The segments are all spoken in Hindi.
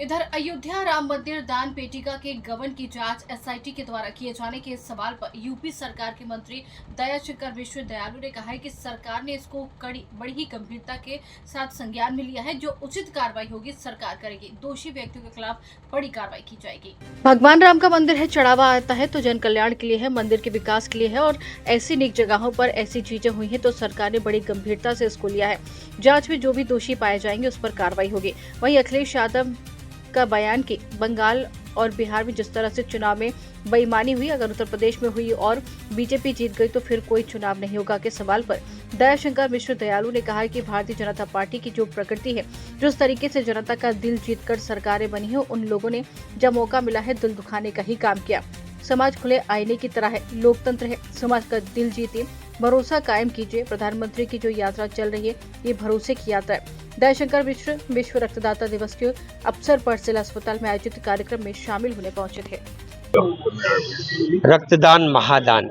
इधर अयोध्या राम मंदिर दान पेटिका के गबन की जांच एसआईटी के द्वारा किए जाने के सवाल पर यूपी सरकार के मंत्री दयाशंकर मिश्र दयालु ने कहा है कि सरकार ने इसको बड़ी ही गंभीरता के साथ संज्ञान में लिया है। जो उचित कार्रवाई होगी सरकार करेगी। दोषी व्यक्तियों के खिलाफ बड़ी कार्रवाई की जाएगी। भगवान राम का मंदिर है, चढ़ावा आता है तो जन कल्याण के लिए है, मंदिर के विकास के लिए है और ऐसी नेक जगहों पर ऐसी चीजें हुई है तो सरकार ने बड़ी गंभीरता से इसको लिया है। जांच में जो भी दोषी पाए जाएंगे उस पर कार्रवाई होगी। वहीं अखिलेश यादव का बयान कि बंगाल और बिहार में जिस तरह से चुनाव में बेईमानी हुई, अगर उत्तर प्रदेश में हुई और बीजेपी जीत गई तो फिर कोई चुनाव नहीं होगा के सवाल पर दयाशंकर मिश्र दयालु ने कहा कि भारतीय जनता पार्टी की जो प्रकृति है, जिस तरीके से जनता का दिल जीतकर सरकारें बनी है, उन लोगों ने जब मौका मिला है दिल दुखाने का ही काम किया। समाज खुले आईने की तरह है, लोकतंत्र है, समाज का दिल जीते, भरोसा कायम कीजिए। प्रधानमंत्री की जो यात्रा चल रही है ये भरोसे की यात्रा है। दयाशंकर मिश्र विश्व रक्तदाता दिवस के अवसर पर जिला अस्पताल में आयोजित कार्यक्रम में शामिल होने पहुंचे थे। रक्तदान महादान,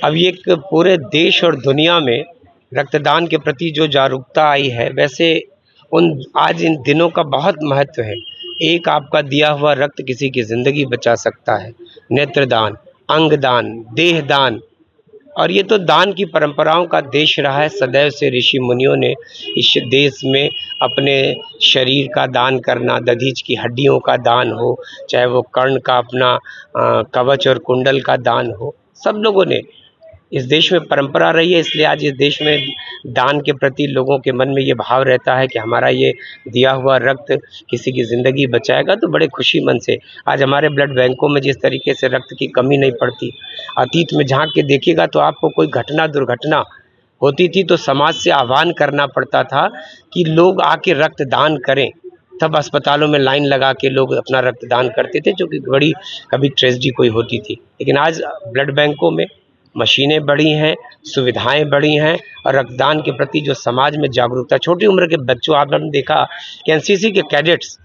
अब ये पूरे देश और दुनिया में रक्तदान के प्रति जो जागरूकता आई है, वैसे आज इन दिनों का बहुत महत्व है। एक आपका दिया हुआ रक्त किसी की जिंदगी बचा सकता है। नेत्रदान, अंगदान, देहदान, और ये तो दान की परंपराओं का देश रहा है। सदैव से ऋषि मुनियों ने इस देश में अपने शरीर का दान करना, दधीच की हड्डियों का दान हो, चाहे वो कर्ण का अपना कवच और कुंडल का दान हो, सब लोगों ने इस देश में परंपरा रही है। इसलिए आज इस देश में दान के प्रति लोगों के मन में ये भाव रहता है कि हमारा ये दिया हुआ रक्त किसी की ज़िंदगी बचाएगा। तो बड़े खुशी मन से आज हमारे ब्लड बैंकों में जिस तरीके से रक्त की कमी नहीं पड़ती, अतीत में झांक के देखिएगा तो आपको कोई दुर्घटना होती थी तो समाज से आह्वान करना पड़ता था कि लोग आके रक्त दान करें। तब अस्पतालों में लाइन लगा के लोग अपना रक्तदान करते थे, जो कि बड़ी कभी ट्रेजेडी कोई होती थी। लेकिन आज ब्लड बैंकों में मशीनें बढ़ी हैं, सुविधाएं बढ़ी हैं और रक्तदान के प्रति जो समाज में जागरूकता, छोटी उम्र के बच्चों, आपने देखा कि एनसीसी के कैडेट्स,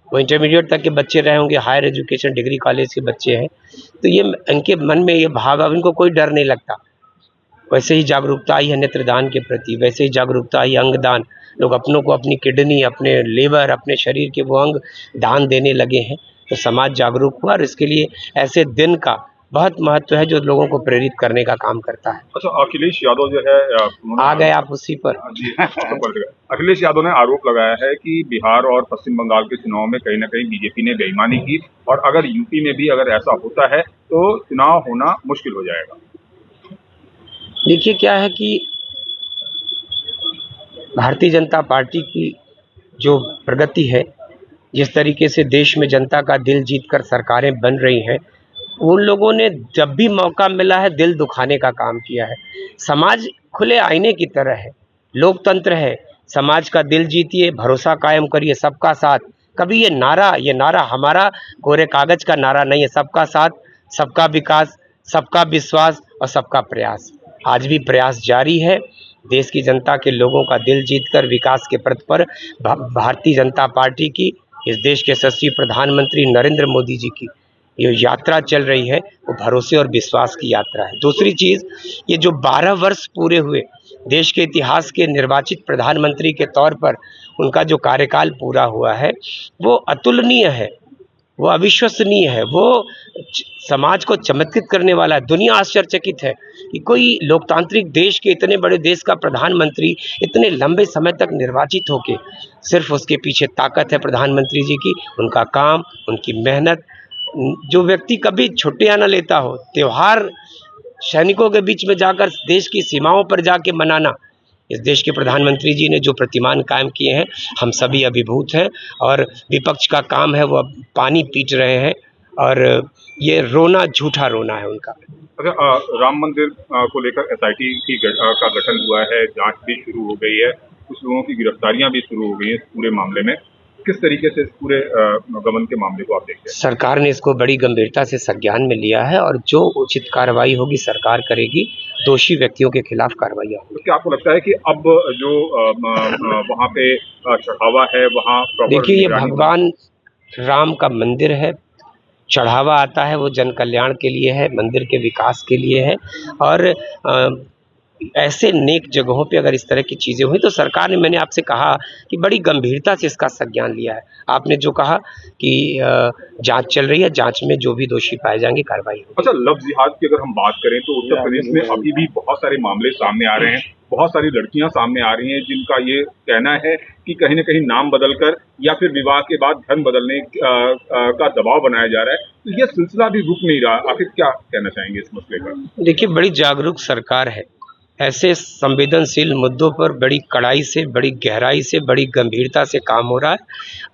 वो इंटरमीडिएट तक के बच्चे रहे होंगे, हायर एजुकेशन डिग्री कॉलेज के बच्चे हैं, तो ये इनके मन में ये भाव, अब इनको कोई डर नहीं लगता। वैसे ही जागरूकता आई है नेत्रदान के प्रति, वैसे ही जागरूकता आई अंगदान। लोग अपनों को अपनी किडनी, अपने लीवर, अपने शरीर के वो अंग दान देने लगे हैं। तो समाज जागरूक हुआ और इसके लिए ऐसे दिन का बहुत महत्व है जो लोगों को प्रेरित करने का काम करता है। अच्छा, अखिलेश यादव जो है, आ गए आप उसी पर। अखिलेश यादव ने आरोप लगाया है कि बिहार और पश्चिम बंगाल के चुनाव में कहीं ना कहीं बीजेपी ने बेईमानी की और अगर यूपी में भी अगर ऐसा होता है तो चुनाव होना मुश्किल हो जाएगा। देखिए क्या है कि भारतीय जनता पार्टी की जो प्रगति है, जिस तरीके से देश में जनता का दिल जीतकर सरकारें बन रही हैं, उन लोगों ने जब भी मौका मिला है दिल दुखाने का काम किया है। समाज खुले आईने की तरह है, लोकतंत्र है, समाज का दिल जीतिए, भरोसा कायम करिए, सबका साथ। कभी ये नारा हमारा कोरे कागज का नारा नहीं है। सबका साथ, सबका विकास, सबका विश्वास और सबका प्रयास। आज भी प्रयास जारी है। देश की जनता के लोगों का दिल जीतकर विकास के पथ पर भारतीय जनता पार्टी की, इस देश के यशस्वी प्रधानमंत्री नरेंद्र मोदी जी की ये यात्रा चल रही है, वो भरोसे और विश्वास की यात्रा है। दूसरी चीज़, ये जो 12 वर्ष पूरे हुए देश के इतिहास के निर्वाचित प्रधानमंत्री के तौर पर उनका जो कार्यकाल पूरा हुआ है, वो अतुलनीय है, वो अविश्वसनीय है, वो समाज को चमत्कृत करने वाला है। दुनिया आश्चर्यचकित है कि कोई लोकतांत्रिक देश के, इतने बड़े देश का प्रधानमंत्री इतने लंबे समय तक निर्वाचित होके, सिर्फ उसके पीछे ताकत है प्रधानमंत्री जी की, उनका काम, उनकी मेहनत। जो व्यक्ति कभी छुट्टियां न लेता हो, त्योहार सैनिकों के बीच में जाकर देश की सीमाओं पर जाके मनाना, इस देश के प्रधानमंत्री जी ने जो प्रतिमान कायम किए हैं, हम सभी अभिभूत हैं। और विपक्ष का काम है वो अब पानी पीट रहे हैं और ये रोना झूठा रोना है उनका। अच्छा, राम मंदिर को लेकर एसआईटी का गठन हुआ है, जांच भी शुरू हो गई है, कुछ लोगों की गिरफ्तारियां भी शुरू हो गई हैं इस पूरे मामले में। किस तरीके से इस पूरे गबन के मामले को आप देखते हैं? सरकार ने इसको बड़ी गंभीरता से संज्ञान में लिया है और जो उचित कार्रवाई होगी सरकार करेगी। दोषी व्यक्तियों के खिलाफ कार्रवाई होगी। तो क्या आपको लगता है कि अब जो वहाँ पे चढ़ावा है वहाँ, देखिए, ये भगवान राम का मंदिर है, चढ़ावा आता है वो जन कल्याण के लिए है, मंदिर के विकास के लिए है और ऐसे नेक जगहों पे अगर इस तरह की चीज़ें हुई तो सरकार ने, मैंने आपसे कहा कि बड़ी गंभीरता से इसका संज्ञान लिया है। आपने जो कहा कि जांच चल रही है, जांच में जो भी दोषी पाए जाएंगे कार्रवाई होगी। अच्छा, लव जिहाद की अगर हम बात करें तो उत्तर प्रदेश में अभी भी बहुत सारे मामले सामने आ रहे हैं, बहुत सारी लड़कियां सामने आ रही हैं जिनका ये कहना है कि कहीं न कहीं नाम बदलकर या फिर विवाह के बाद धर्म बदलने का दबाव बनाया जा रहा है। तो ये सिलसिला भी रुक नहीं रहा, आखिर क्या कहना चाहेंगे इस मसले पर? देखिए, बड़ी जागरूक सरकार है। ऐसे संवेदनशील मुद्दों पर बड़ी कड़ाई से, बड़ी गहराई से, बड़ी गंभीरता से काम हो रहा है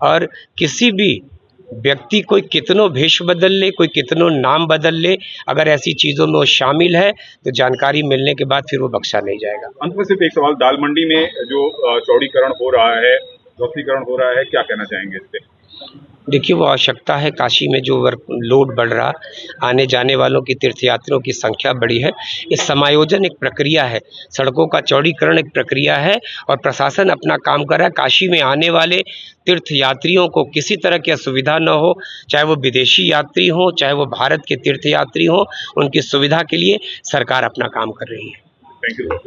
और किसी भी व्यक्ति कोई कितनों भेष बदल ले, कोई कितनों नाम बदल ले, अगर ऐसी चीज़ों में वो शामिल है तो जानकारी मिलने के बाद फिर वो बख्शा नहीं जाएगा। अंत में सिर्फ एक सवाल, दाल मंडी में जो चौड़ीकरण हो रहा है, ध्वस्तीकरण हो रहा है, क्या कहना चाहेंगे इस पे? देखिए, वो आवश्यकता है। काशी में जो लोड बढ़ रहा, आने जाने वालों की, तीर्थयात्रियों की संख्या बढ़ी है। इस समायोजन एक प्रक्रिया है, सड़कों का चौड़ीकरण एक प्रक्रिया है और प्रशासन अपना काम कर रहा है। काशी में आने वाले तीर्थयात्रियों को किसी तरह की असुविधा न हो, चाहे वो विदेशी यात्री हों, चाहे वो भारत के तीर्थयात्री हों, उनकी सुविधा के लिए सरकार अपना काम कर रही है। Thank you.